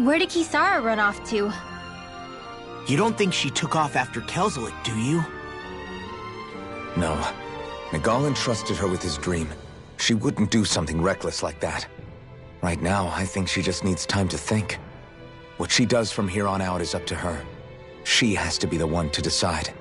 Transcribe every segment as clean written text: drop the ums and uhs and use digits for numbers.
Where did Kisara run off to? You don't think she took off after Kelzelik, do you? No. Miguel entrusted her with his dream. She wouldn't do something reckless like that. Right now, I think she just needs time to think. What she does from here on out is up to her. She has to be the one to decide.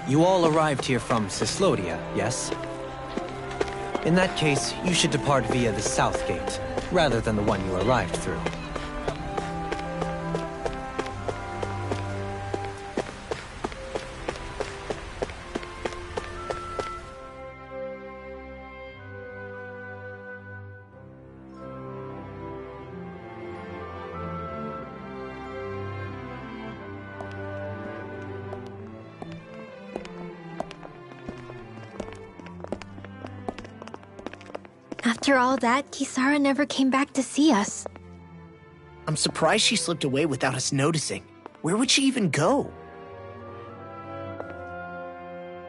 You all arrived here from Cyslodia, yes? In that case, you should depart via the south gate, rather than the one you arrived through. After all that, Kisara never came back to see us. I'm surprised she slipped away without us noticing. Where would she even go?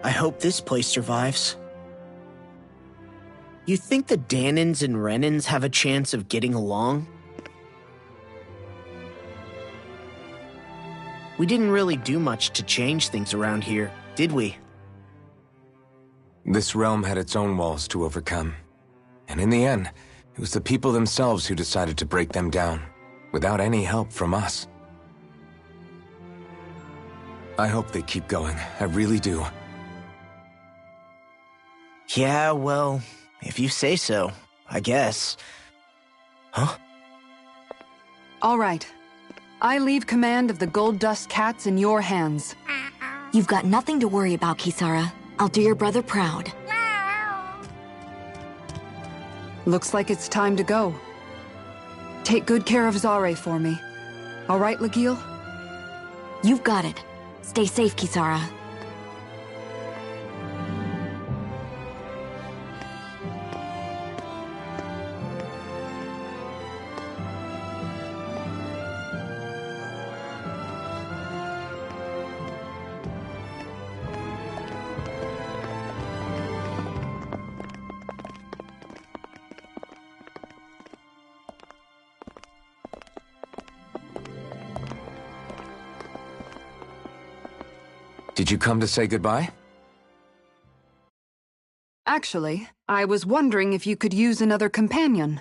I hope this place survives. You think the Dahnans and Renans have a chance of getting along? We didn't really do much to change things around here, did we? This realm had its own walls to overcome. And in the end, it was the people themselves who decided to break them down, without any help from us. I hope they keep going, I really do. Yeah, well, if you say so, I guess. Huh? All right. I leave command of the Gold Dust Cats in your hands. You've got nothing to worry about, Kisara. I'll do your brother proud. Looks like it's time to go. Take good care of Zare for me. All right, Lagiel? You've got it. Stay safe, Kisara. Did you come to say goodbye? Actually, I was wondering if you could use another companion.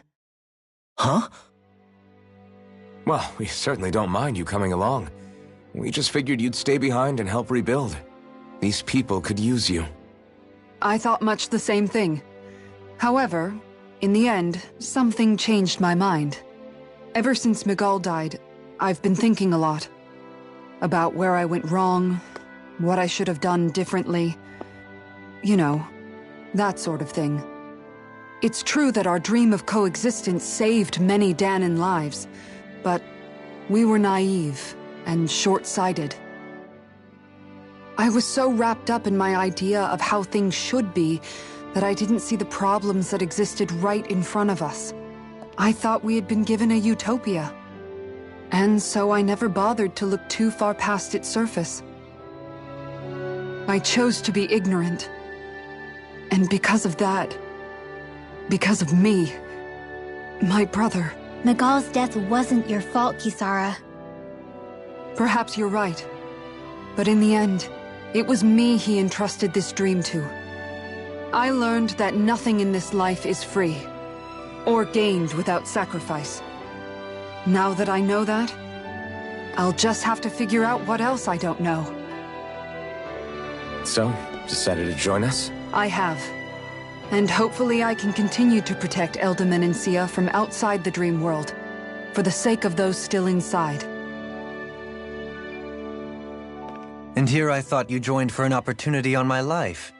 Huh? Well, we certainly don't mind you coming along. We just figured you'd stay behind and help rebuild. These people could use you. I thought much the same thing. However, in the end, something changed my mind. Ever since Miguel died, I've been thinking a lot. About where I went wrong, what I should have done differently. You know, that sort of thing. It's true that our dream of coexistence saved many Dahnan lives, but we were naive and short-sighted. I was so wrapped up in my idea of how things should be that I didn't see the problems that existed right in front of us. I thought we had been given a utopia. And so I never bothered to look too far past its surface. I chose to be ignorant. And because of that, because of me, my brother... Miguel's death wasn't your fault, Kisara. Perhaps you're right. But in the end, it was me he entrusted this dream to. I learned that nothing in this life is free, or gained without sacrifice. Now that I know that, I'll just have to figure out what else I don't know. So, decided to join us? I have. And hopefully I can continue to protect Elde Menancia from outside the dream world, for the sake of those still inside. And here I thought you joined for an opportunity on my life.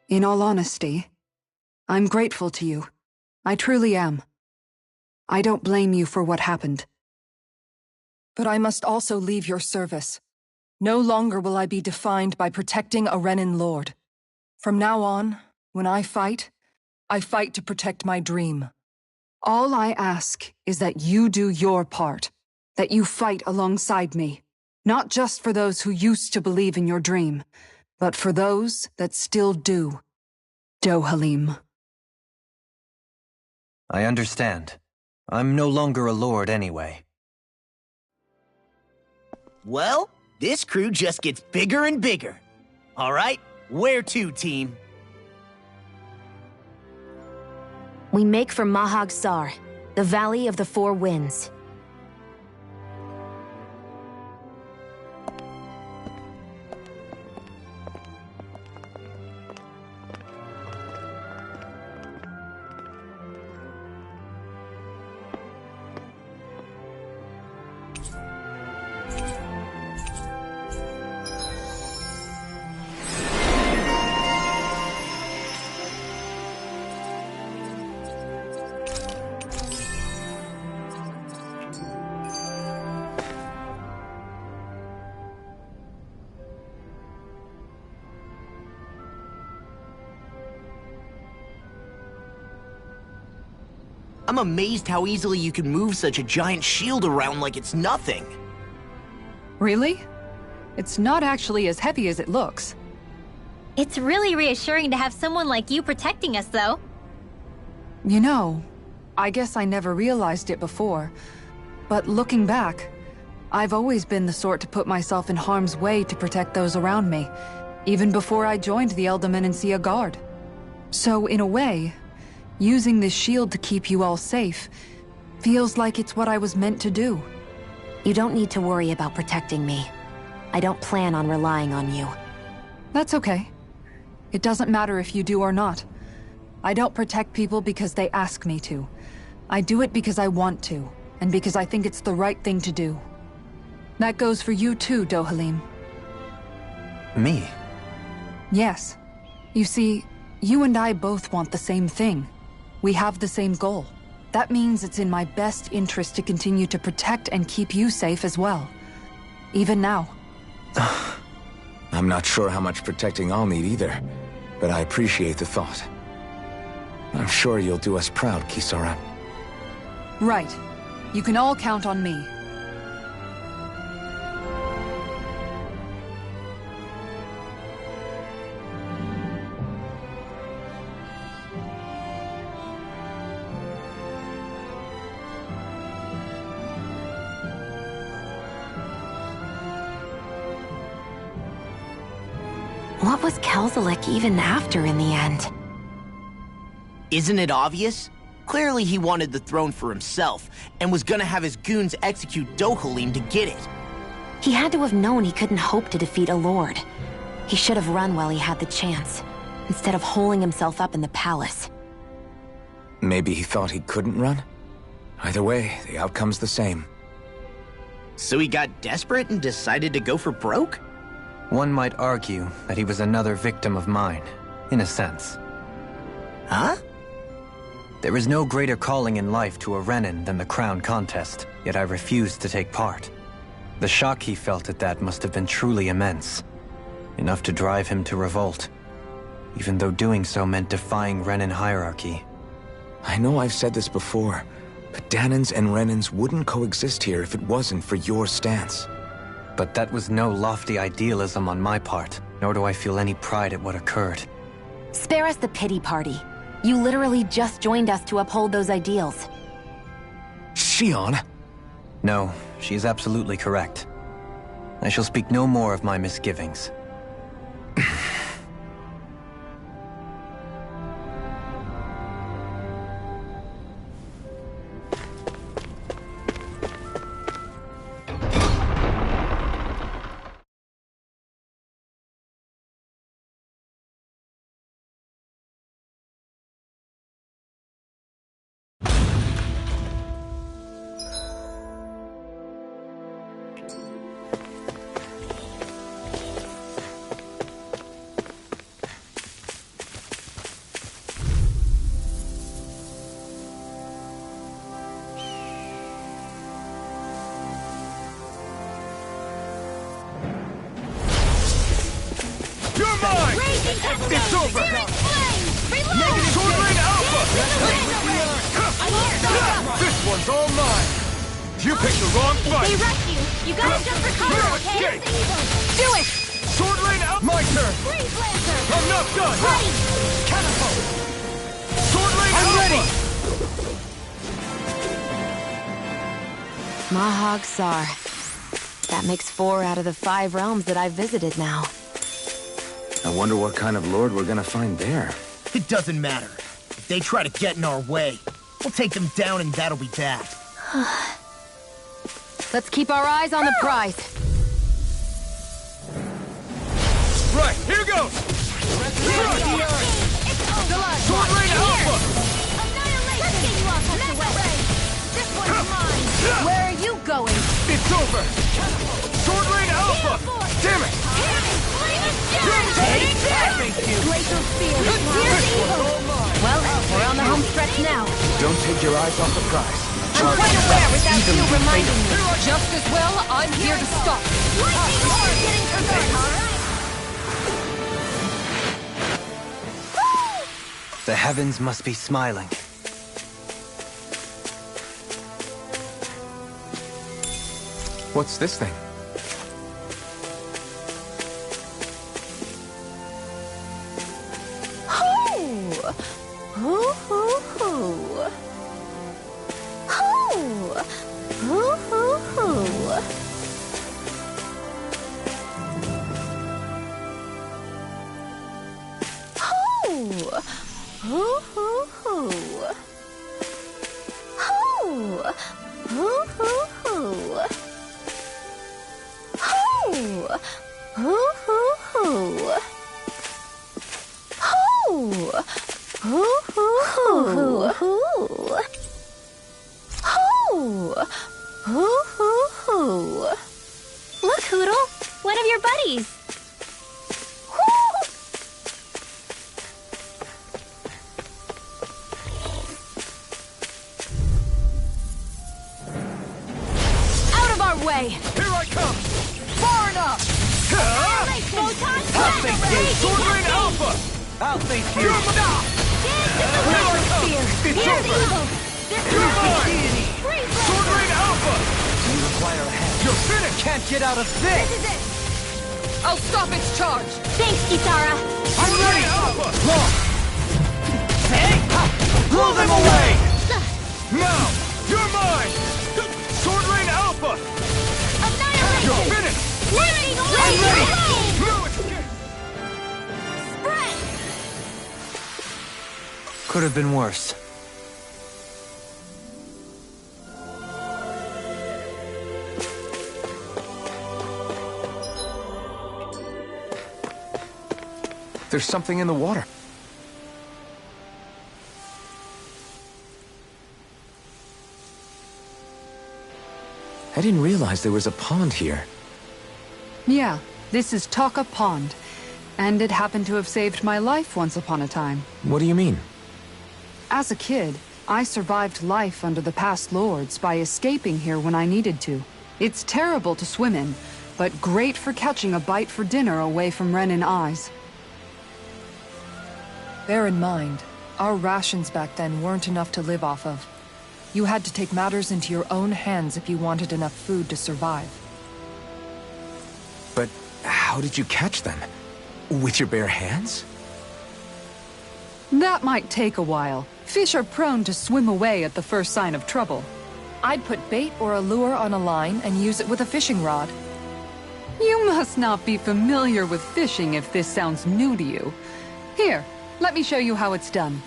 In all honesty, I'm grateful to you. I truly am. I don't blame you for what happened. But I must also leave your service. No longer will I be defined by protecting a Renan lord. From now on, when I fight to protect my dream. All I ask is that you do your part, that you fight alongside me, not just for those who used to believe in your dream, but for those that still do. Dohalim. I understand. I'm no longer a lord anyway. Well, this crew just gets bigger and bigger. All right, where to, team? We make for Mahag Sar, the Valley of the Four Winds. I'm amazed how easily you can move such a giant shield around like it's nothing. Really? It's not actually as heavy as it looks. It's really reassuring to have someone like you protecting us, though. You know, I guess I never realized it before, but looking back, I've always been the sort to put myself in harm's way to protect those around me, even before I joined the Elde Menancia Guard. So, in a way, using this shield to keep you all safe feels like it's what I was meant to do. You don't need to worry about protecting me. I don't plan on relying on you. That's okay. It doesn't matter if you do or not. I don't protect people because they ask me to. I do it because I want to, and because I think it's the right thing to do. That goes for you too, Dohalim. Me? Yes. You see, you and I both want the same thing. We have the same goal. That means it's in my best interest to continue to protect and keep you safe as well. Even now. I'm not sure how much protecting I'll need either, but I appreciate the thought. I'm sure you'll do us proud, Kisara. Right. You can all count on me. What was Kelzelik even after in the end? Isn't it obvious? Clearly he wanted the throne for himself, and was gonna have his goons execute Dohalim to get it. He had to have known he couldn't hope to defeat a lord. He should have run while he had the chance, instead of holding himself up in the palace. Maybe he thought he couldn't run? Either way, the outcome's the same. So he got desperate and decided to go for broke? One might argue that he was another victim of mine, in a sense. Huh? There is no greater calling in life to a Renan than the crown contest, yet I refused to take part. The shock he felt at that must have been truly immense. Enough to drive him to revolt. Even though doing so meant defying Renan hierarchy. I know I've said this before, but Dahnans and Renans wouldn't coexist here if it wasn't for your stance. But that was no lofty idealism on my part, nor do I feel any pride at what occurred. Spare us the pity party. You literally just joined us to uphold those ideals. Shionne! No, she is absolutely correct. I shall speak no more of my misgivings. It's over! Negative Sword Rain Alpha! This one's all mine! You picked the wrong fight! They rush you. You gotta jump for cover, okay? Do it! Sword Rain Alpha! My turn! Freeze Lancer! I'm not done! Ready! Catapult! Sword Rain I'm Alpha! ready! Mahag Saar. That makes 4 out of the 5 realms that I've visited now. I wonder what kind of lord we're gonna find there. It doesn't matter. If they try to get in our way, we'll take them down and that'll be that. Let's keep our eyes on the prize. Right, here goes! Sword Rain Alpha! This one's mine! Where are you going? It's over! Sword Rain Alpha! Damn it! Take that! Thank you! Glacial Spear. Well, we're on the home stretch now. Don't take your eyes off the prize. I'm quite aware without you reminding me. Just as well, I'm here to stop. The heavens must be smiling. What's this thing? Look, Hootle! One of your buddies! Out of our way! Here I come! Far enough! I'll face you! Sword Rain Alpha! I'll face you! Here I come! It's over! You're mine! Sword Rain Alpha! You require a hand. You're finished! Can't get out of this! I'll stop its charge. Thanks, Kisara! I'm ready! Alpha! Long! Blow them away! Now! You're mine! Sword Rain Alpha! Annihilate! You're finished! Limiting I'm away! ready! No escape! Spread! Could have been worse. There's something in the water. I didn't realize there was a pond here. Yeah, this is Taka Pond. And it happened to have saved my life once upon a time. What do you mean? As a kid, I survived life under the past lords by escaping here when I needed to. It's terrible to swim in, but great for catching a bite for dinner away from Renin eyes. Bear in mind, our rations back then weren't enough to live off of. You had to take matters into your own hands if you wanted enough food to survive. But how did you catch them? With your bare hands? That might take a while. Fish are prone to swim away at the first sign of trouble. I'd put bait or a lure on a line and use it with a fishing rod. You must not be familiar with fishing if this sounds new to you. Here, let me show you how it's done.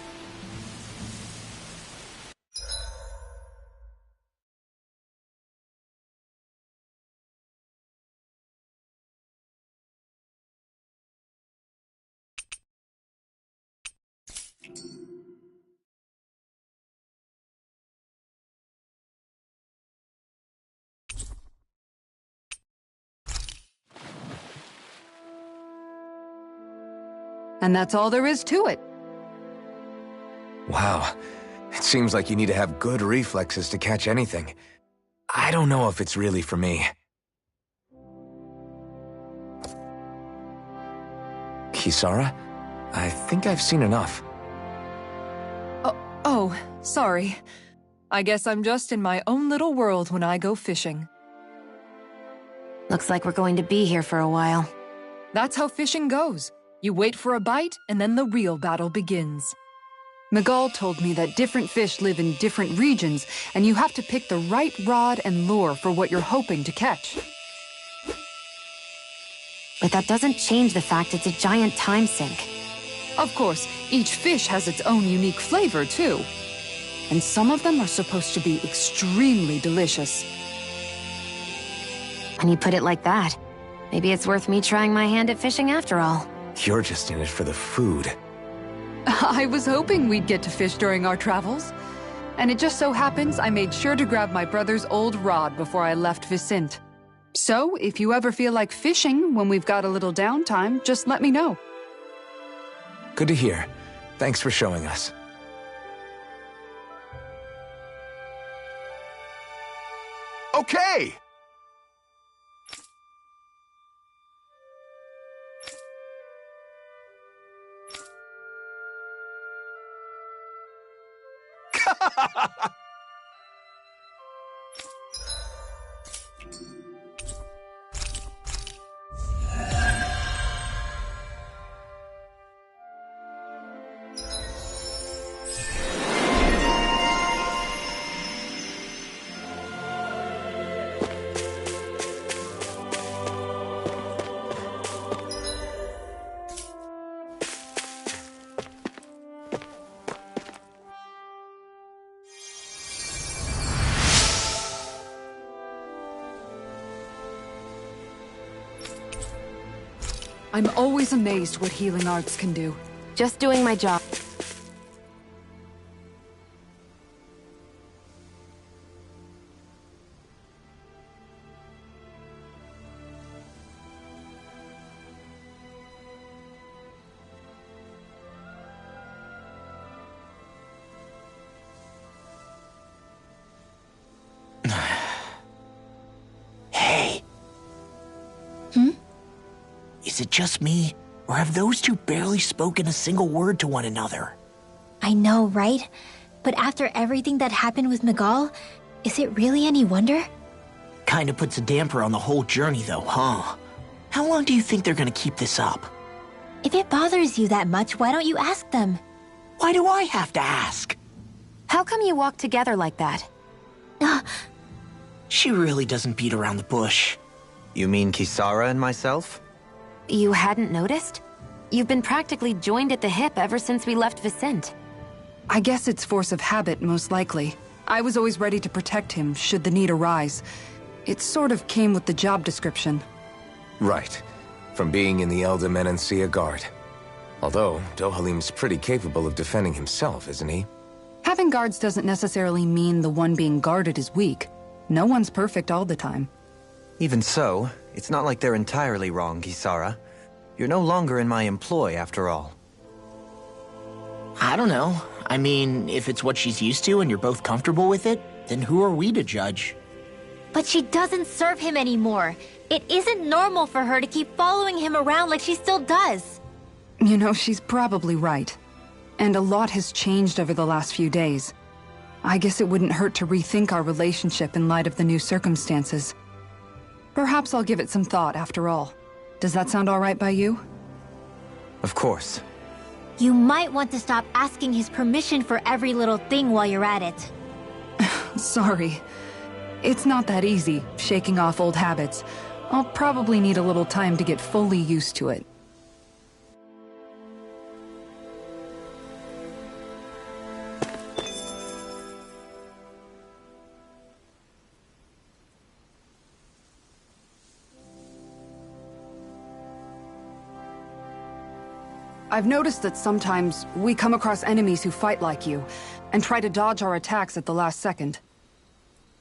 And that's all there is to it. Wow. It seems like you need to have good reflexes to catch anything. I don't know if it's really for me. Kisara? I think I've seen enough. Oh, sorry. I guess I'm just in my own little world when I go fishing. Looks like we're going to be here for a while. That's how fishing goes. You wait for a bite, and then the real battle begins. Miguel told me that different fish live in different regions, and you have to pick the right rod and lure for what you're hoping to catch. But that doesn't change the fact it's a giant time sink. Of course, each fish has its own unique flavor, too. And some of them are supposed to be extremely delicious. When you put it like that, maybe it's worth me trying my hand at fishing after all. You're just in it for the food. I was hoping we'd get to fish during our travels. And it just so happens I made sure to grab my brother's old rod before I left Vicente. So, if you ever feel like fishing when we've got a little downtime, just let me know. Good to hear. Thanks for showing us. Okay! I'm always amazed what healing arts can do. Just doing my job. Hey. Is it just me, or have those two barely spoken a single word to one another? I know, right? But after everything that happened with Miguel, is it really any wonder? Kinda puts a damper on the whole journey though, huh? How long do you think they're gonna keep this up? If it bothers you that much, why don't you ask them? Why do I have to ask? How come you walk together like that? She really doesn't beat around the bush. You mean Kisara and myself? You hadn't noticed? You've been practically joined at the hip ever since we left Vicente. I guess it's force of habit, most likely. I was always ready to protect him, should the need arise. It sort of came with the job description. Right. From being in the Elder Menancia Guard. Although, Dohalim's pretty capable of defending himself, isn't he? Having guards doesn't necessarily mean the one being guarded is weak. No one's perfect all the time. Even so, it's not like they're entirely wrong, Kisara. You're no longer in my employ, after all. I don't know. I mean, if it's what she's used to and you're both comfortable with it, then who are we to judge? But she doesn't serve him anymore. It isn't normal for her to keep following him around like she still does. You know, she's probably right. And a lot has changed over the last few days. I guess it wouldn't hurt to rethink our relationship in light of the new circumstances. Perhaps I'll give it some thought after all. Does that sound all right by you? Of course. You might want to stop asking his permission for every little thing while you're at it. Sorry. It's not that easy, shaking off old habits. I'll probably need a little time to get fully used to it. I've noticed that sometimes we come across enemies who fight like you, and try to dodge our attacks at the last second.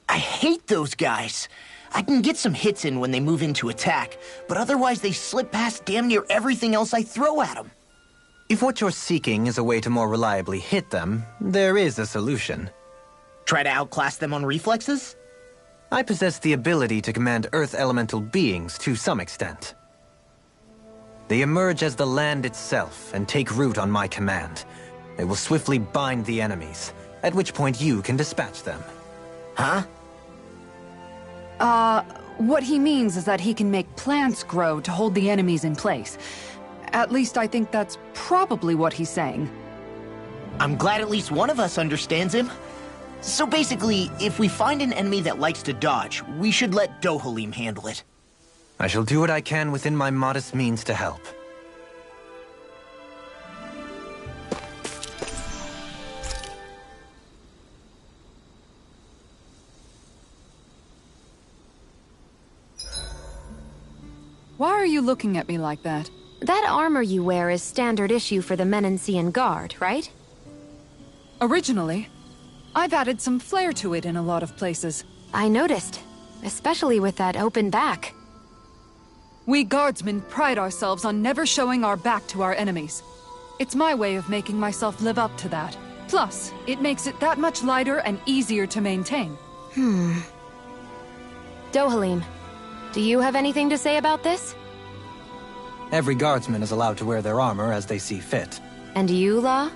I hate those guys. I can get some hits in when they move into attack, but otherwise they slip past damn near everything else I throw at them. If what you're seeking is a way to more reliably hit them, there is a solution. Try to outclass them on reflexes? I possess the ability to command Earth elemental beings to some extent. They emerge as the land itself and take root on my command. They will swiftly bind the enemies, at which point you can dispatch them. Huh? What he means is that he can make plants grow to hold the enemies in place. At least I think that's probably what he's saying. I'm glad at least one of us understands him. So basically, if we find an enemy that likes to dodge, we should let Dohalim handle it. I shall do what I can within my modest means to help. Why are you looking at me like that? That armor you wear is standard issue for the Menancian Guard, right? Originally, I've added some flair to it in a lot of places. I noticed, especially with that open back. We guardsmen pride ourselves on never showing our back to our enemies. It's my way of making myself live up to that. Plus, it makes it that much lighter and easier to maintain. Dohalim, do you have anything to say about this? Every guardsman is allowed to wear their armor as they see fit. And you, Law?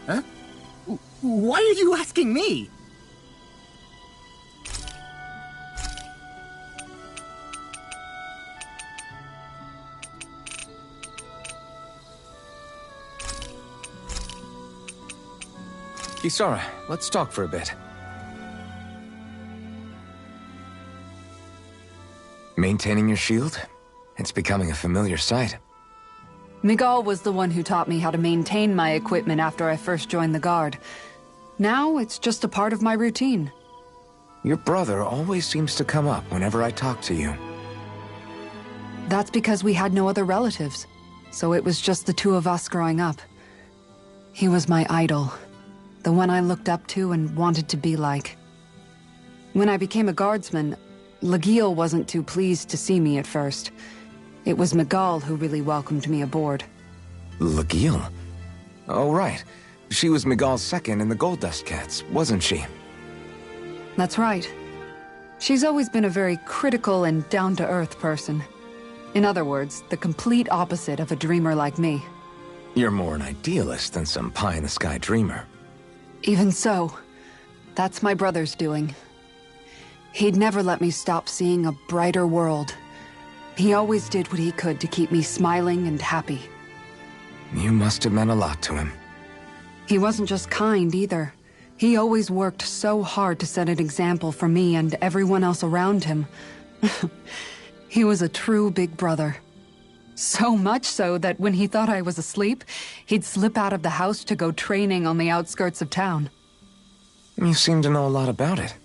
Huh? Why are you asking me? Kisara, let's talk for a bit. Maintaining your shield? It's becoming a familiar sight. Miguel was the one who taught me how to maintain my equipment after I first joined the Guard. Now, it's just a part of my routine. Your brother always seems to come up whenever I talk to you. That's because we had no other relatives, so it was just the two of us growing up. He was my idol, the one I looked up to and wanted to be like. When I became a guardsman, Lagiel wasn't too pleased to see me at first. It was Miguel who really welcomed me aboard. Lagiel? Oh, right. She was Miguel's second in the Gold Dust Cats, wasn't she? That's right. She's always been a very critical and down-to-earth person. In other words, the complete opposite of a dreamer like me. You're more an idealist than some pie-in-the-sky dreamer. Even so, that's my brother's doing. He'd never let me stop seeing a brighter world. He always did what he could to keep me smiling and happy. You must have meant a lot to him. He wasn't just kind, either. He always worked so hard to set an example for me and everyone else around him. He was a true big brother. So much so that when he thought I was asleep, he'd slip out of the house to go training on the outskirts of town. You seem to know a lot about it.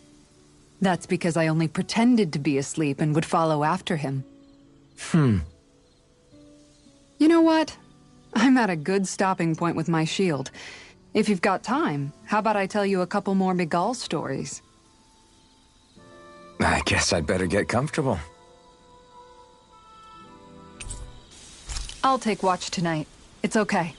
That's because I only pretended to be asleep and would follow after him. You know what? I'm at a good stopping point with my shield. If you've got time, how about I tell you a couple more Miguel stories? I guess I'd better get comfortable. I'll take watch tonight. It's okay.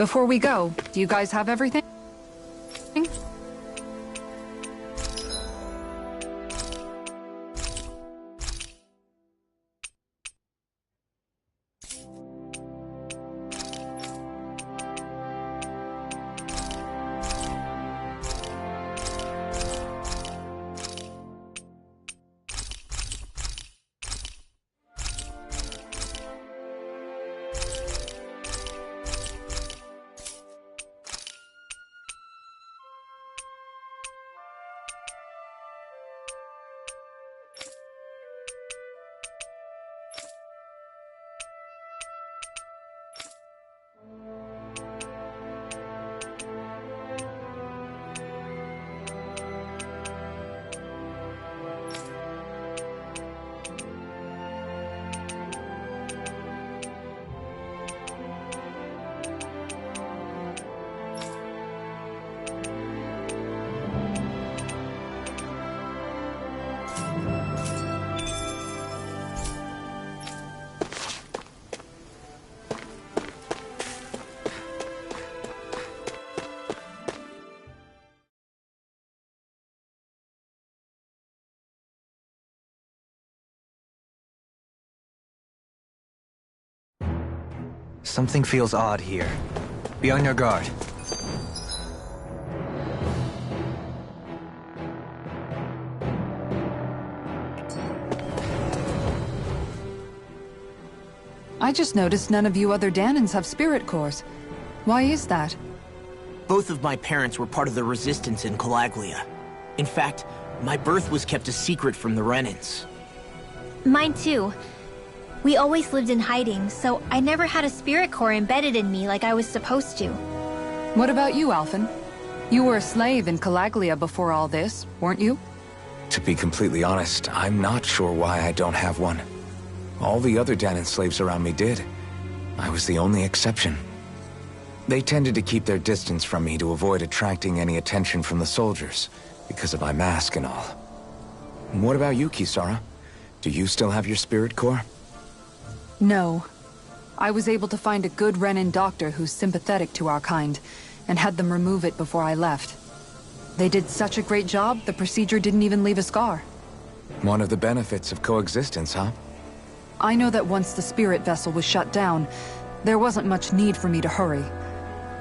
Before we go, do you guys have everything? Something feels odd here. Be on your guard. I just noticed none of you other Dahnans have spirit cores. Why is that? Both of my parents were part of the resistance in Calaglia. In fact, my birth was kept a secret from the Renans. Mine too. We always lived in hiding, so I never had a spirit core embedded in me like I was supposed to. What about you, Alphen? You were a slave in Calaglia before all this, weren't you? To be completely honest, I'm not sure why I don't have one. All the other Dahnan slaves around me did. I was the only exception. They tended to keep their distance from me to avoid attracting any attention from the soldiers, because of my mask and all. What about you, Kisara? Do you still have your spirit core? No. I was able to find a good Renan doctor who's sympathetic to our kind, and had them remove it before I left. They did such a great job, the procedure didn't even leave a scar. One of the benefits of coexistence, huh? I know that once the spirit vessel was shut down, there wasn't much need for me to hurry.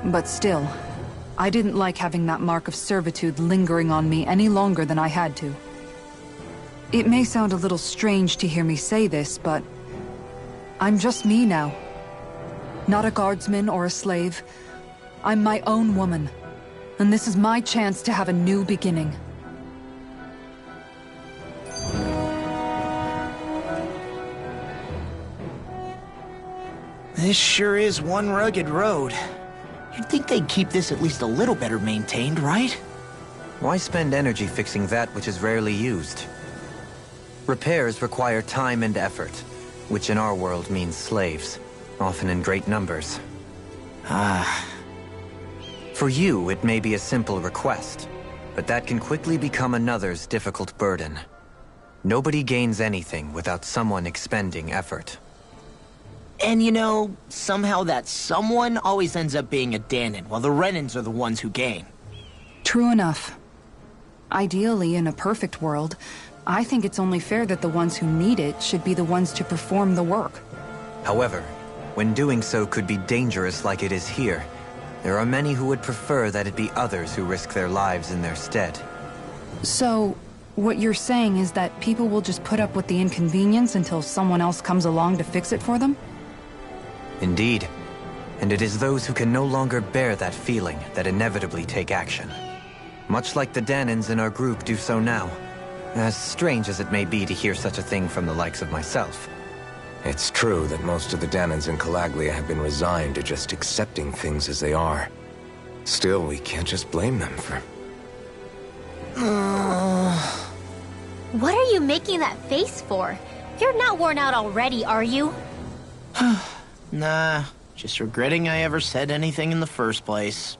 But still, I didn't like having that mark of servitude lingering on me any longer than I had to. It may sound a little strange to hear me say this, but I'm just me now. Not a guardsman or a slave. I'm my own woman. And this is my chance to have a new beginning. This sure is one rugged road. You'd think they'd keep this at least a little better maintained, right? Why spend energy fixing that which is rarely used? Repairs require time and effort, which in our world means slaves, often in great numbers. For you, it may be a simple request, but that can quickly become another's difficult burden. Nobody gains anything without someone expending effort. And you know, somehow that someone always ends up being a Dahnan, while the Renans are the ones who gain. True enough. Ideally, in a perfect world, I think it's only fair that the ones who need it should be the ones to perform the work. However, when doing so could be dangerous like it is here, there are many who would prefer that it be others who risk their lives in their stead. So, what you're saying is that people will just put up with the inconvenience until someone else comes along to fix it for them? Indeed. And it is those who can no longer bear that feeling that inevitably take action. Much like the Dahnans in our group do so now. As strange as it may be to hear such a thing from the likes of myself. It's true that most of the Dahnans in Calaglia have been resigned to just accepting things as they are. Still, we can't just blame them for... What are you making that face for? You're not worn out already, are you? Nah, just regretting I ever said anything in the first place.